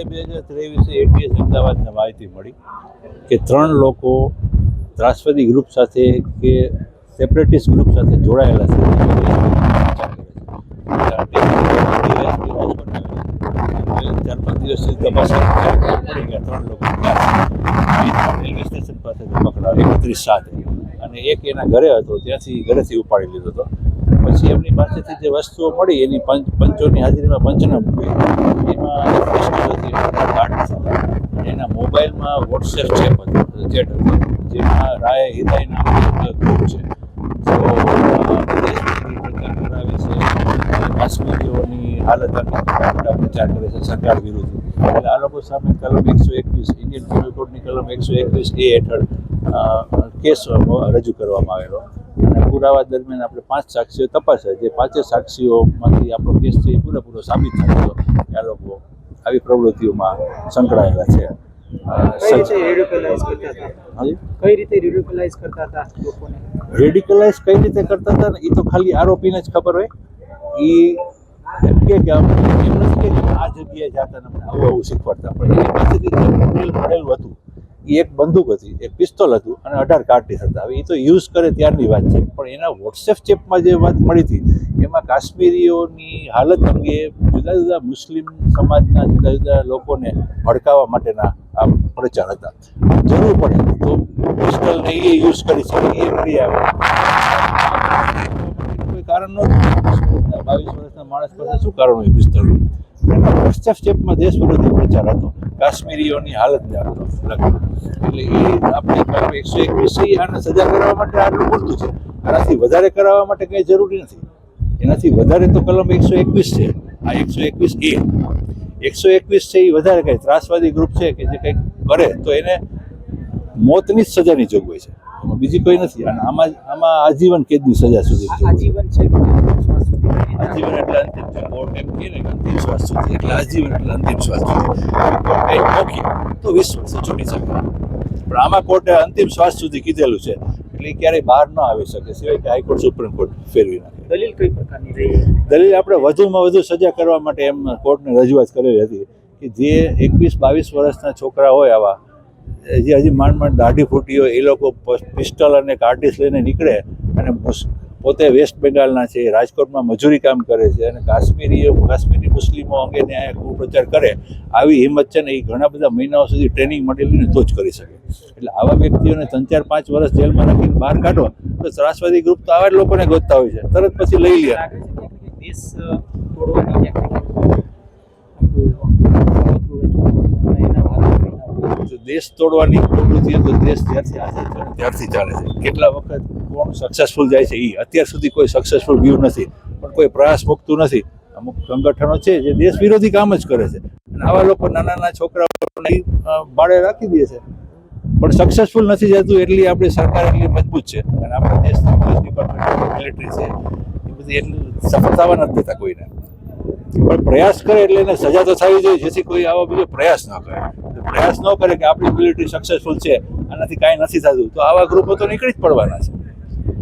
જુલાઈ 2023 ATS અમદાવાદને માહિતી મળી કે 3 લોકો ત્રાસવાદી ગ્રુપ સાથે કે સેપરેટિસ્ટ ગ્રુપ સાથે જોડાયેલા છે. 4-5 દિવસથી તપાસ પડી ગયા 3 લોકો રેલવે સ્ટેશન પાસેથી પકડાયા 31/7 અને એક એના ઘરે હતો, ત્યાંથી ઘરેથી ઉપાડી લીધો હતો. પછી એમની પાસેથી જે વસ્તુઓ મળી એની પંચોની હાજરીમાં પંચનામું કર્યું. એમાં કાર્ડ હતા, એના મોબાઈલમાં વોટ્સએપ ચેટ હતો, જેમાં રાય હિદાય નામનો ગ્રુપ છે કરાવે છે, કાશ્મીરીઓની હાલત પ્રચાર કરે છે સરકાર વિરુદ્ધ. એટલે આ લોકો સામે કલમ 121 ઇન્ડિયન પેનલ કોડની કલમ 121A હેઠળ કેસ રજૂ કરવામાં આવેલો અને પુરાવા દરમિયાન આપણે 5 સાક્ષીઓ તપાસ્યા. જે 5 સાક્ષીઓમાંથી આપણો કેસ છે એ પૂરેપૂરો સાબિત થયો કે આ લોકો આવી પ્રવૃત્તિઓમાં સંકળાયેલા છે. રેડિકલાઇઝ કઈ રીતે કરતા હતા ને એ તો ખાલી આરોપીને જ ખબર હોય. એ એમ કે એમ નથી કે આ જગ્યાએ જતા અમને આવું શીખવાડતા, પણ એ પાસેથી મળેલું હતું એ એક બંદૂક હતી, એક પિસ્તોલ હતું અને 18 કાર્ટીસ હતા. હવે એ તો યુઝ કરે ત્યારની વાત છે, પણ એના વોટ્સએપ ચેપમાં જે વાત મળી હતી એમાં કાશ્મીરીઓની હાલત અંગે જુદા જુદા મુસ્લિમ સમાજના જુદા જુદા લોકોને ભડકાવવા માટેના આ પ્રચાર હતા. જરૂર પડે તો પિસ્તોલને એ યુઝ કરી શકે, એ મળી આવે. કોઈ કારણ નહોતું. 22 વર્ષના માણસ પાસે શું કારણ હોય પિસ્તોલનું? વોટ્સએપ ચેપમાં દેશ વિરોધી પ્રચાર હતો, કાશ્મીરીઓની હાલતને હતો લગભગ. એટલે એ આપણે 121 આને સજા કરવા માટે આટલું પૂરતું છે. આનાથી વધારે કરાવવા માટે કંઈ જરૂરી નથી. એનાથી વધારે તો કલમ 121 છે. આ 121A 121 છે એ વધારે કંઈ ત્રાસવાદી ગ્રુપ છે કે જે કંઈક કરે તો એને મોતની જ સજાની જોગવાઈ છે, એમાં બીજી કોઈ નથી. અને આમાં આજીવન કેદની સજા સુધી આજીવન છે. આજીવન એટલે અંતિમ, કોર્ટ એમ કહે ને કે અંતિમ શ્વાસ સુધી, એટલે આજીવન એટલે અંતિમ શ્વાસ સુધી. કંઈ મોકીએ તો 20 વર્ષે છૂટી શકે, પણ આમાં કોર્ટે અંતિમ શ્વાસ સુધી કીધેલું છે એટલે ક્યારેય બહાર ન આવી શકે, સિવાય કે હાઈકોર્ટ સુપ્રીમ કોર્ટ ફેરવી નાખે. દલીલ કઈ પ્રકારની રહી? દલીલ આપણે વધુમાં વધુ સજા કરવા માટે એમ કોર્ટને રજૂઆત કરેલી હતી કે જે 21-22 વર્ષના છોકરા હોય આવા, જે હજી માંડ દાઢી ફૂટી હોય, એ લોકો પિસ્ટલ અને કાર્ટીસ લઈને નીકળે અને પોતે વેસ્ટ બેંગાલના છે, રાજકોટમાં મજૂરી કામ કરે છે અને કાશ્મીરી મુસ્લિમો અંગેને કુપ્રચાર કરે, આવી હિંમત છે ને એ ઘણા બધા મહિનાઓ સુધી ટ્રેનિંગ મળેલી ને તો જ કરી શકે. એટલે આવા વ્યક્તિઓને 3-4-5 વર્ષ જેલમાં રાખીને બહાર કાઢો તો ત્રાસવાદી ગ્રુપ તો આવા જ લોકોને ગોતતા હોય છે, તરત પછી લઈ લે. દેશ તોડવાની દેશ તોડવાની પ્રવૃત્તિઓ તો દેશ જ્યારથી આઝાદ થયો ત્યારથી ચાલે છે. કેટલા વખત કોણ સક્સેસફુલ જાય છે એ અત્યાર સુધી કોઈ સક્સેસફુલ ગયું નથી, પણ કોઈ પ્રયાસ મૂકતું નથી. અમુક સંગઠનો છે જે દેશ વિરોધી કામ જ કરે છે અને આવા લોકો નાના છોકરાઓને બાળે રાખી દે છે, પણ સક્સેસફુલ નથી જતું. એટલી આપણી સરકાર એટલી મજબૂત છે અને આપણા દેશની પોલીસ ડિપાર્ટમેન્ટ, મિલિટરી છે, એ બધી એટલું સફળ થવા નથી દેતા કોઈને. પણ પ્રયાસ કરે એટલે એને સજા તો થવી જોઈએ, જેથી કોઈ આવો બીજો પ્રયાસ ન કરે. પ્રયાસ ન કરે કે આપણી મિલિટરી સક્સેસફુલ છે, આનાથી કાંઈ નથી થતું, તો આવા ગ્રુપો તો નીકળી જ પડવાના છે.